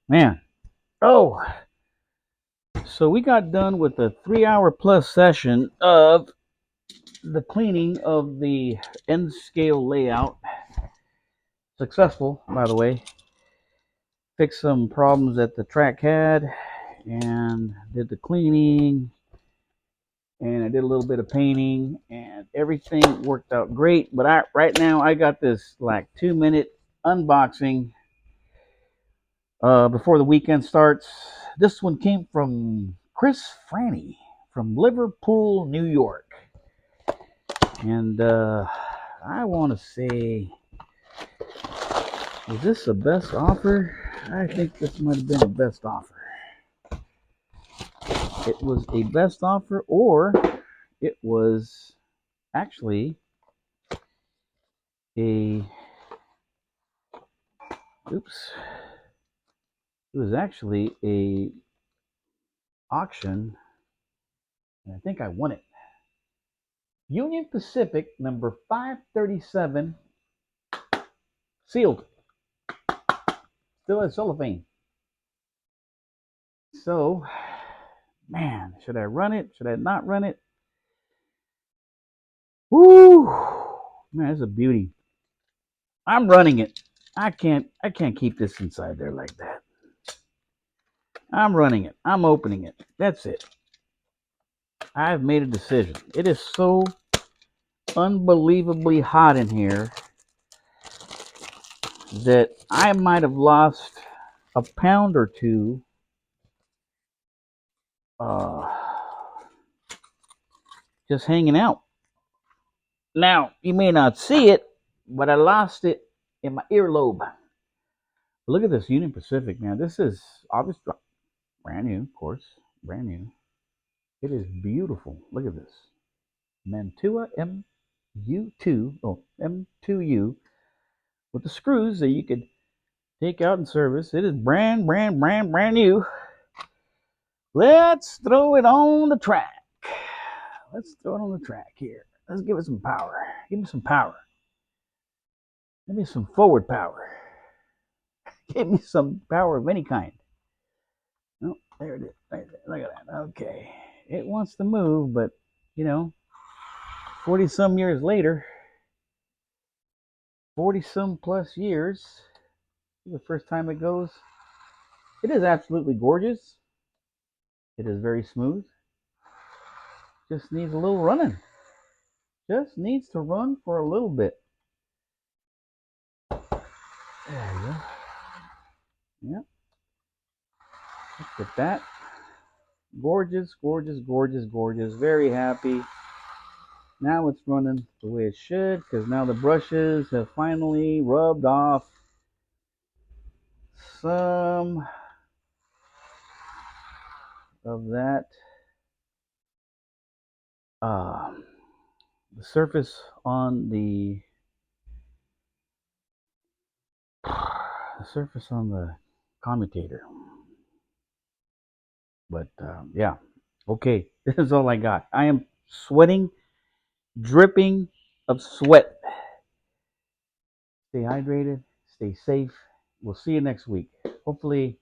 Man, oh, so we got done with a 3 hour plus session of the cleaning of the end scale layout. Successful, by the way. Fixed some problems that the track had and did the cleaning, and I did a little bit of painting, and everything worked out great. But right now I got this like 2 minute unboxing before the weekend starts. This one came from Chris Franny from Liverpool, New York. And I want to say, is this the best offer? I think this might have been the best offer. It was a best offer, or it was actually a, oops, it was actually a auction, and I think I won it. Union Pacific number 537, sealed, still has cellophane. So, man, should I run it? Should I not run it? Woo, man, it's a beauty. I'm running it. I can't keep this inside there like that. I'm running it. I'm opening it. That's it. I've made a decision. It is so unbelievably hot in here that I might have lost a pound or two uh, just hanging out. Now, you may not see it, but I lost it in my earlobe. Look at this Union Pacific, man. This is obviously brand new, of course. Brand new. It is beautiful. Look at this. Mantua M2, M2U, with the screws that you could take out and service. It is brand new. Let's throw it on the track. Let's throw it on the track here. Let's give it some power. Give me some power. Give me some forward power. Give me some power of any kind. Oh, there it is. Right there. Look at that. Okay. It wants to move, but, you know, 40 some years later, 40 some plus years, the first time it goes, it is absolutely gorgeous. It is very smooth. Just needs a little running. Just needs to run for a little bit. There you go. Yep. Look at that. Gorgeous, gorgeous, gorgeous, gorgeous. Very happy. Now it's running the way it should, because now the brushes have finally rubbed off some of that uh, the surface on the commutator. But yeah, okay, this is all I got. I am sweating, dripping of sweat. Stay hydrated, stay safe. We'll see you next week. Hopefully,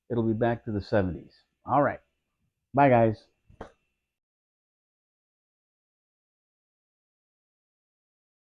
it'll be back to the 70s. All right. Bye, guys.